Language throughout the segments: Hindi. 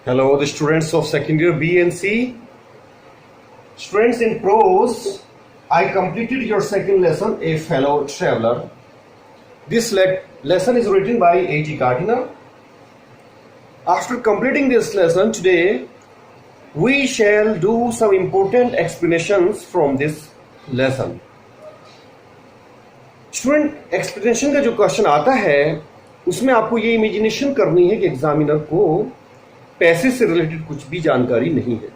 Hello, the students of second year B and C. Students, in prose, I completed your second lesson, A Fellow Traveler. This lesson is written by A.G. Gardiner. After completing this lesson today, we shall do some important explanations from this lesson. Student, explanation का जो क्वेश्चन आता है उसमें आपको ये इमेजिनेशन करनी है कि एग्जामिनर को पैसे से रिलेटेड कुछ भी जानकारी नहीं है,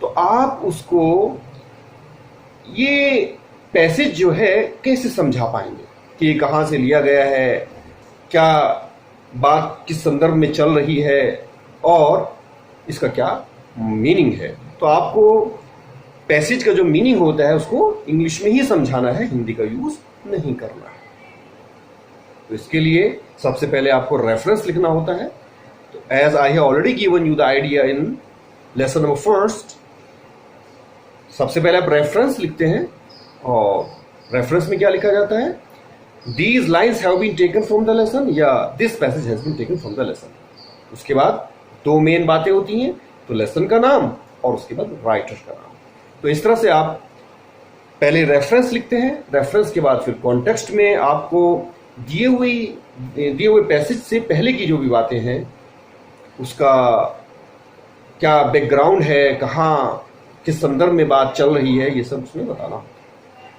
तो आप उसको ये पैसेज जो है कैसे समझा पाएंगे कि ये कहाँ से लिया गया है, क्या बात किस संदर्भ में चल रही है और इसका क्या मीनिंग है। तो आपको पैसेज का जो मीनिंग होता है उसको इंग्लिश में ही समझाना है, हिंदी का यूज नहीं करना है। तो इसके लिए सबसे पहले आपको रेफरेंस लिखना होता है। तो as I have already given you the idea in lesson number first, सबसे पहले आप रेफरेंस लिखते हैं और रेफरेंस में क्या लिखा जाता है, these lines have been taken from the lesson या this passage has been taken from the lesson. उसके बाद दो मेन बातें होती हैं, तो लेसन का नाम और उसके बाद राइटर का नाम। तो इस तरह से आप पहले रेफरेंस लिखते हैं, रेफरेंस के बाद फिर कॉन्टेक्स्ट में आपको दिए हुए पैसेज से पहले की जो भी बातें हैं उसका क्या बैकग्राउंड है, कहाँ किस संदर्भ में बात चल रही है, ये सब उसमें बताना।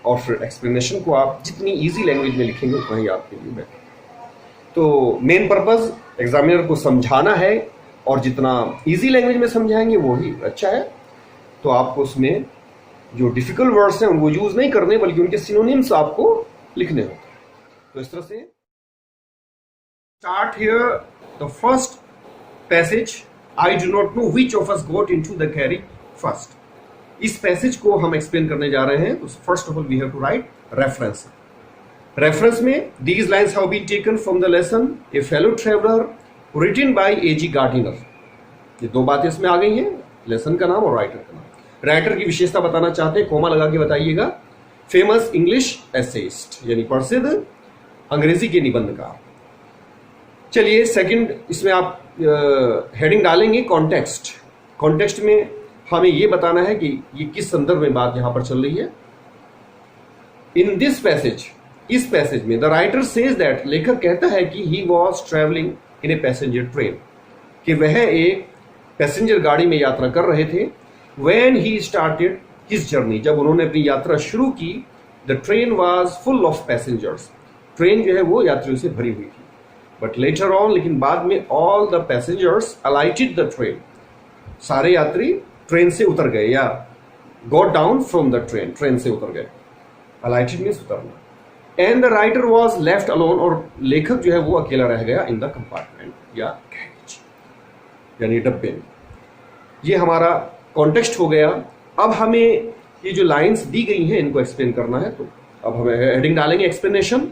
और फिर एक्सप्लेनेशन को आप जितनी इजी लैंग्वेज में लिखेंगे उतना ही आपके लिए बेटर। तो मेन पर्पस एग्जामिनर को समझाना है और जितना इजी लैंग्वेज में समझाएंगे वो ही अच्छा है। तो आपको उसमें जो डिफिकल्ट वर्ड्स हैं उनको यूज नहीं करने, बल्कि उनके सिनोनिम्स आपको लिखने होते हैं। तो इस तरह से start here the first passage, I do not know which of us got into the carriage first. इस पैसेज को हम एक्सप्लेन करने जा रहे हैं। तो first of all we have to write reference. Reference में these lines have been taken from the lesson a fellow traveller written by A.G. Gardiner. ये दो बातें इसमें आ गई हैं, लेसन का नाम और राइटर का नाम। राइटर की विशेषता बताना चाहते हैं, कोमा लगा के बताइएगा। फेमस इंग्लिश एसेइस्ट यानी प्रसिद्ध अंग्रेजी के निबंधकार। चलिए सेकंड, इसमें आप हेडिंग डालेंगे कॉन्टेक्स्ट। कॉन्टेक्स्ट में हमें ये बताना है कि ये किस संदर्भ में बात यहां पर चल रही है। इन दिस पैसेज, इस पैसेज में द राइटर सेज दैट, लेखक कहता है कि he was travelling in a passenger train, कि वह एक पैसेंजर गाड़ी में यात्रा कर रहे थे। When he started his journey, जब उन्होंने अपनी यात्रा शुरू की, the train was full of passengers, train जो है वो यात्रियों से भरी हुई थी। बट लेटर ऑन, लेकिन बाद में, all the passengers अलाइटेड the train, सारे यात्री ट्रेन से उतर गए या got down from the train, train से उतर गए। अलाइटेड मीन्स उतरना। And the writer was left alone, और लेखक जो है वो अकेला रह गया इन द कंपार्टमेंट या कैरेज यानी डब्बे में। ये हमारा कॉन्टेक्स्ट हो गया। अब हमें ये जो लाइंस दी गई हैं इनको एक्सप्लेन करना है। तो अब हमें हेडिंग डालेंगे एक्सप्लेनेशन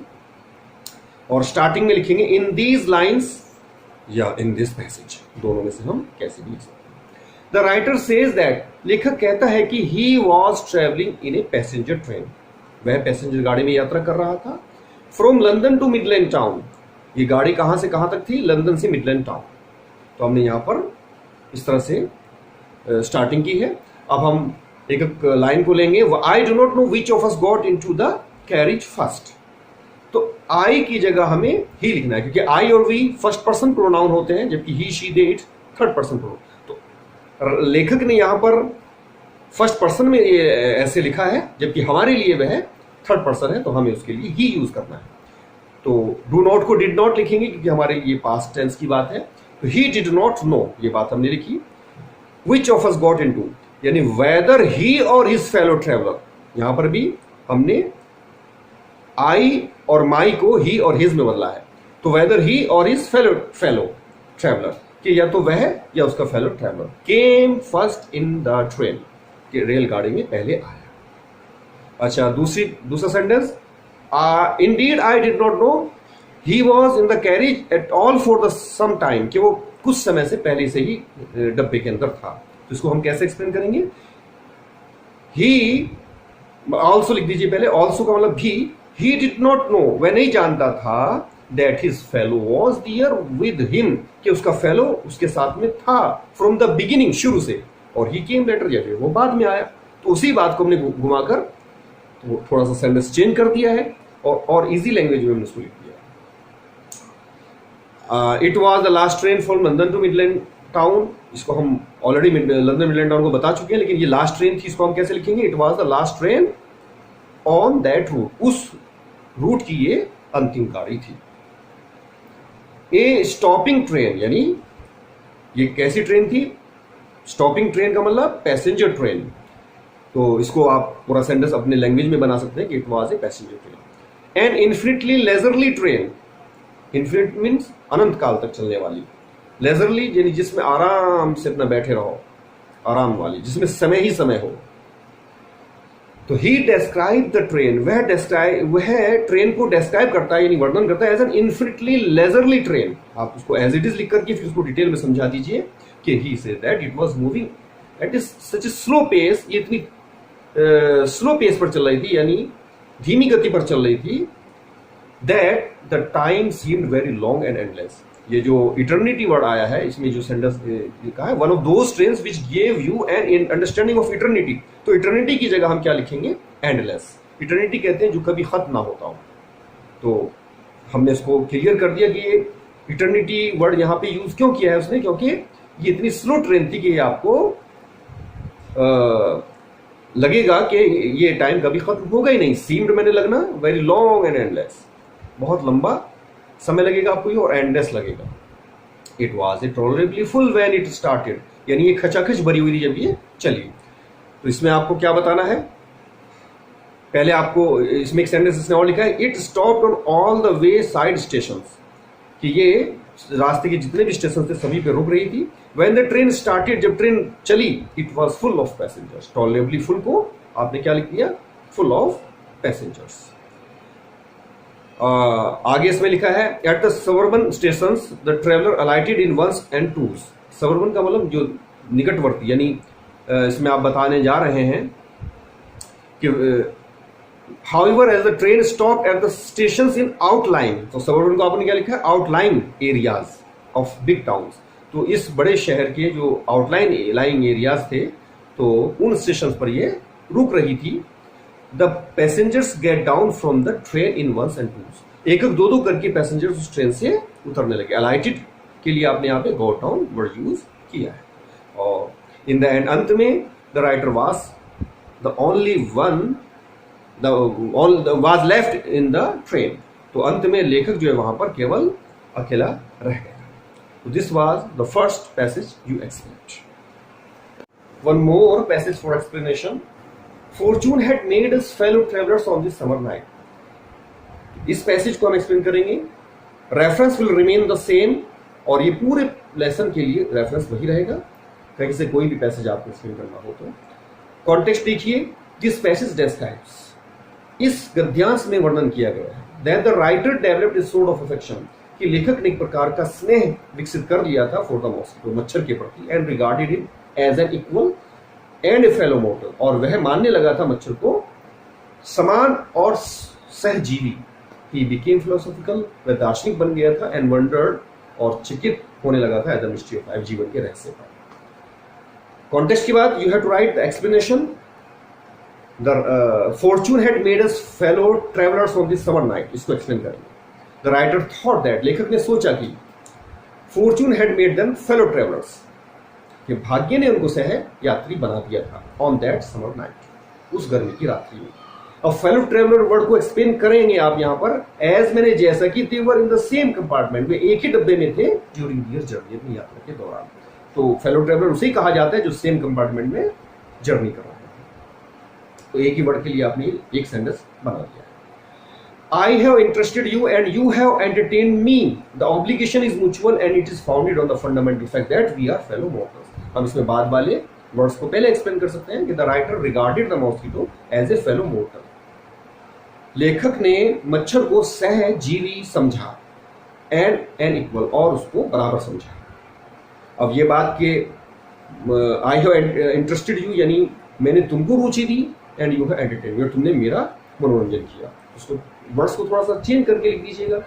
और स्टार्टिंग में लिखेंगे इन दीज लाइन्स या इन दिस पैसेज, दोनों में से हम कैसे भी लिख सकते हैं। द राइटर सेज दैट, लेखक कहता है कि he was travelling in a passenger train, वह पैसेंजर गाड़ी में यात्रा कर रहा था। From London to Midland town, ये गाड़ी कहां से कहां तक थी, लंदन से मिडलैंड टाउन। तो हमने यहां पर इस तरह से स्टार्टिंग की है। अब हम एक एक लाइन को लेंगे। आई do not know which of us got into the carriage first. तो आई की जगह हमें ही लिखना है, क्योंकि आई और वी फर्स्ट पर्सन प्रोनाउन होते हैं, जबकि he she they it third person pronoun. तो लेखक ने यहां पर फर्स्ट पर्सन में ये ऐसे लिखा है, जबकि हमारे लिए वह थर्ड पर्सन है, तो हमें उसके लिए ही यूज करना है। तो डू नॉट को डिड नॉट लिखेंगे क्योंकि हमारे लिए पास्ट टेंस की बात है। तो ही डिड नॉट नो, ये बात हमने लिखी। विच ऑफ अस गॉट इनटू यानी वेदर ही और हिज फेलो ट्रेवलर, यहां पर भी हमने आई और माई को ही और हिज में बदला है। तो वेदर ही और हिज फेलो ट्रेवलर, कि या तो वह या उसका fellow traveller came first in the train, कि रेलगाड़ी में पहले आया। अच्छा, दूसरा sentence, indeed I did not know he was in the carriage at all for the some time, कि वो कुछ समय से पहले से ही डब्बे के अंदर था। तो इसको हम कैसे एक्सप्लेन करेंगे, ही ऑल्सो लिख दीजिए पहले, ऑल्सो का मतलब भी। ही डिड नॉट नो, वह नहीं जानता था that his fellow was there with him, कि उसका फेलो उसके साथ में था फ्रॉम द बिगिनिंग, शुरू से, और ही केम लेटर, या फिर वो बाद में आया। तो उसी बात को हमने घुमाकर तो थोड़ा सा सेंटेंस चेंज कर दिया है और इजी लैंग्वेज में हमने उसको लिख दिया। It was the last train from London to Midland town, इसको हम ऑलरेडी लंदन मिडलैंड टाउन को बता चुके हैं, लेकिन ये लास्ट ट्रेन थी, इसको हम कैसे लिखेंगे? It was the last train on that route, उस रूट की ये अंतिम गाड़ी थी। ए स्टॉपिंग ट्रेन, यानी ये कैसी ट्रेन थी? स्टॉपिंग ट्रेन का मतलब पैसेंजर ट्रेन। तो इसको आप पूरा सेंटेंस अपने लैंग्वेज में बना सकते हैं कि it was a passenger train. An infinitely leisurely train, infinite means अनंत काल तक चलने वाली, लेजरली यानी जिसमें आराम से अपना बैठे रहो, आराम वाली, जिसमें समय ही समय हो। तो ही डिस्क्राइब द ट्रेन, वह ट्रेन को डिस्क्राइब करता है यानी वर्णन करता है as an infinitely leisurely train. आप उसको एज इट इज लिख करके फिर उसको डिटेल में समझा दीजिए कि he said that it was moving at such a slow pace, ये इतनी स्लो पेस पर चल रही थी, यानी धीमी गति पर चल रही थी, that the time seemed very long and endless. ये जो इटर्निटी वर्ड आया है इसमें जो सेंटेंस लिखा है, one of those trains which give you an understanding of eternity, तो इटर्निटी की जगह हम क्या लिखेंगे? एंडलेस। इटर्निटी कहते हैं जो कभी खत्म ना होता हो। तो हमने इसको क्लियर कर दिया कि ये इटर्निटी वर्ड यहाँ पे यूज क्यों किया है उसने, क्योंकि ये इतनी स्लो ट्रेन थी कि ये आपको लगेगा कि ये टाइम कभी खत्म होगा ही नहीं। सीम्ड मैंने लगना, वेरी लॉन्ग एंड एंडलेस, बहुत लंबा समय लगेगा आपको ये, और एंडलेस लगेगा। It was a tolerably full when it started, यानी ये खचाखच भरी हुई थी जब ये चली। तो इसमें आपको क्या बताना है? पहले आपको इसमें एक सेंटेंस इसने और लिखा है, it stopped on all the way side stations, कि ये रास्ते के जितने भी स्टेशन थे सभी पे रुक रही थी। व्हेन द ट्रेन स्टार्टेड, जब ट्रेन चली, it was full of passengers. Tolerably full को आपने क्या लिख दिया? Full of passengers. आगे इसमें लिखा है, at the suburban station the traveller alighted in ones and twos. Suburban का मतलब जो निकटवर्ती, यानी इसमें आप बताने जा रहे हैं कि however as the train stopped at the stations in outlying, तो suburban को आपने क्या लिखा है? outlying areas of big towns। तो इस बड़े शहर के जो outlying areas थे, तो उन स्टेशंस पर ये रुक रही थी। The passengers get down from the train in ones and twos, एक एक दो दो करके पैसेंजर्स उस ट्रेन से उतरने लगे। alighted के लिए आपने यहाँ पे got down वर्ड यूज किया है। और in the end, अंत में the writer was the only one was left in the train, तो अंत में लेखक जो है वहां पर केवल अकेला रह गया। तो this was the first passage you explained. One more passage for explanation. Fortune had made us fellow travelers on this summer night. इस पैसेज को हम एक्सप्लेन करेंगे। Reference will remain the same, और ये पूरे लेसन के लिए रेफरेंस वही रहेगा, कहीं से कोई भी पैसेज आपको एक्सप्लेन करना हो तो। कॉन्टेक्स्ट देखिए, दिस पैसेज डिस्क्राइब्स, इस गद्यांश में वर्णन किया गया है, that the writer developed a sort of affection, कि लेखक ने एक प्रकार का स्नेह विकसित कर लिया था फॉर द मॉस्किटो, मच्छर के प्रति, and regarded him as an equal and a fellow mortal, और वह मानने लगा था मच्छर को समान और सहजीवी। ही बिकेम फिलोसॉफिकल, वह दार्शनिक बन गया था, एंड वंडर्ड, और चिकित होने लगा था as the mystery of life, जीवन के रहस्य पर। कॉन्टेक्स्ट के बाद you have to write the explanation. The fortune had made us fellow travelers on this summer night, इसको एक्सप्लेन करेंगे। The writer thought that, लेखक ने सोचा कि fortune had made them fellow travelers, कि भाग्य ने उनको सह यात्री बना दिया था on that summer night, उस गर्मी की रात्रि में। अब fellow traveler वर्ड को एक्सप्लेन करेंगे आप यहाँ पर, as मैंने जैसा कि they were in the same compartment, वे एक ही डब्बे में थे during their journey, अपनी यात्रा के दौरान। तो fellow traveler उसे कहा जाता है जो सेम कंपार्टमेंट में जर्नी कर रहा है। तो एक ही वर्ड के लिए आपने एक सेंटेंस बना दिया। I have interested you and you have entertained me. The obligation is mutual and it is founded on the fundamental fact that we are fellow mortals. हम इसमें बाद वाले वर्ड्स को पहले एक्सप्लेन कर सकते हैं कि the writer regarded the mosquito as a fellow mortal. लेखक ने मच्छर को सहजीवी समझा, and an equal, और उसको बराबर समझा। अब ये बात के I have interested you यानी मैंने तुमको रुचि दी, एंड यू हैव एंटरटेन, तुमने मेरा मनोरंजन किया। उसको वर्ड्स को थोड़ा सा चेंज करके लिख दीजिएगा।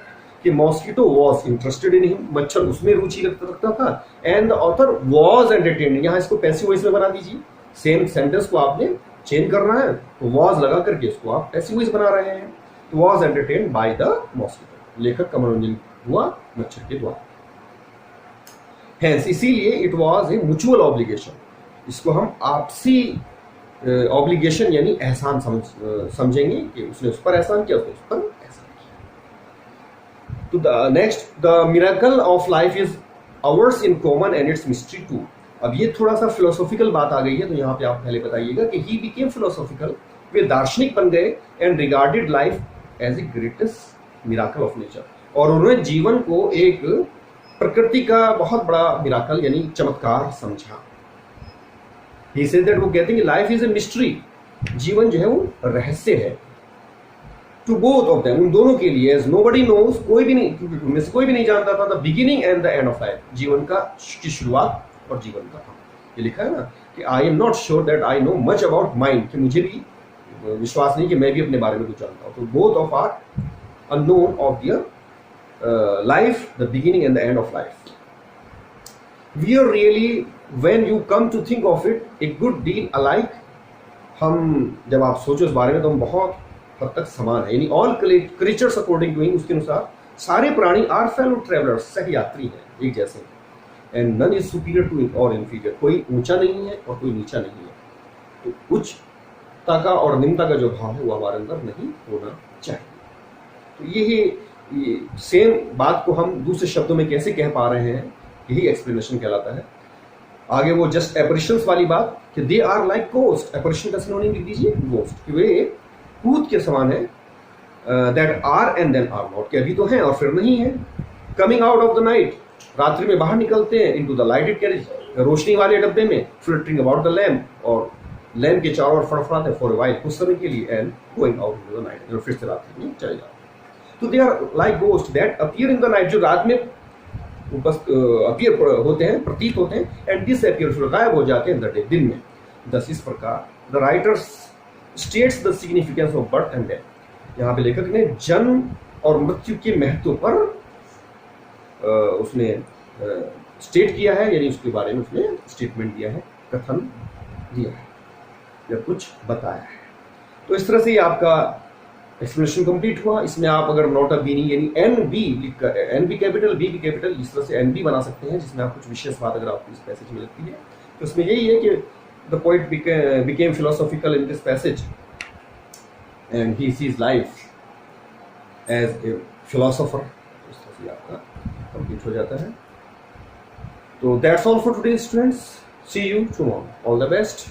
कि mosquito was interested in him, मच्छर उसमें रुचि रखता था, and the author was entertained, यहाँ इसको पैसिव वॉइस में बना दीजिए, सेम सेंटेंस को आपने चेंज करना है, तो वॉज लगा करके इसको आप पैसिव वॉइस बना रहे हैं, तो was entertained by the mosquito, लेखक का मनोरंजन हुआ मच्छर के द्वारा। हैंस इसीलिए it was a mutual obligation, इसको हम आपसी ऑब्लिगेशन यानी एहसान समझेंगे कि उसने उस पर एहसान किया, उसने उस पर एहसान किया। तो the next, the miracle of life is ours in common and its mystery too. अब ये थोड़ा सा फिलोसॉफिकल बात आ गई है, तो यहाँ पे आप पहले बताइएगा कि ही बिकेम फिलोसॉफिकल, वे दार्शनिक बन गए, and regarded life as a greatest miracle of nature, और उन्होंने जीवन को एक प्रकृति का बहुत बड़ा मिराकल यानी चमत्कार समझा। He said that वो कहते हैं कि लाइफ इज ए मिस्ट्री, जीवन जो है वो रहस्य है, टू बोथ ऑफ देम, उन दोनों के लिए, एज नोबडी नोज, कोई भी नहीं, क्योंकि उनमें से कोई भी नहीं जानता था, the beginning and the end of life, जीवन की शुरुआत और जीवन का अंत। ये लिखा है ना कि I am not sure that I know much about mind, कि मुझे भी विश्वास नहीं कि मैं भी अपने बारे में कुछ जानता हूँ, तो both of are unknown of their life, the beginning and the end of life. We are really, when you come to think of it, a good deal alike। हम जब आप सोचो इस बारे में तो हम बहुत हद तक समान है, यानी all creatures according to him, उसके अनुसार सारे प्राणी आर फेलो ट्रेवलर्स, सह यात्री हैं एक जैसे, and none is superior to और इन्फीरियर, कोई ऊंचा नहीं है और कोई नीचा नहीं है, तो उच्चता का और निम्नता का जो भाव है वो हमारे अंदर नहीं होना चाहिए। तो ये सेम बात को हम दूसरे शब्दों में कैसे कह पा रहे हैं, यही एक्सप्लेनेशन कहलाता है। आगे वो जस्ट एपरिशंस वाली बात कि they are like ghost, apparition का सिनोनिम लिख दीजिए गोस्ट, कि वे भूत के समान है, that are and then are not, कि अभी तो हैं और फिर नहीं है, coming out of the night, रात्रि में बाहर निकलते हैं, इनटू द लाइटेड कैरेज, रोशनी वाले डब्बे में, फ्लिटरिंग अबाउट द लैम्प, और लैम्प के चारों ओर फड़फड़ाते फॉर ए वाइल, कुछ समय के लिए, and going out into the night, फिर से रात्रि में चले जाते। तो they are like ghost that appear in the night, जो रात में अपीयर होते हैं, प्रतीत होते हैं, एंड डिसअपीयर, फिर गायब हो जाते हैं द डे, दिन में। दस इस प्रकार the writers states the significance of birth and death, यहाँ पे लेखक ने जन्म और मृत्यु के महत्व पर उसने स्टेट किया है, यानी उसके बारे में उसने स्टेटमेंट दिया है, कथन दिया है या कुछ बताया है। तो इस तरह से ये आपका एक्सप्लेनेशन कंप्लीट हुआ। इसमें आप अगर नॉट अ बीनिंग यानी एन बी लिखकर, एन बी कैपिटल बी भी कैपिटल, इस तरह से एन बी बना सकते हैं, जिसमें आप कुछ विशेष बात अगर आपको इस पैसेज में लगती है, तो इसमें यही है कि the poet became philosophical in this passage and he sees life as a philosopher. इस तरह से आपका कंप्लीट हो जाता है। तो that's all for today students, see you tomorrow, all the best.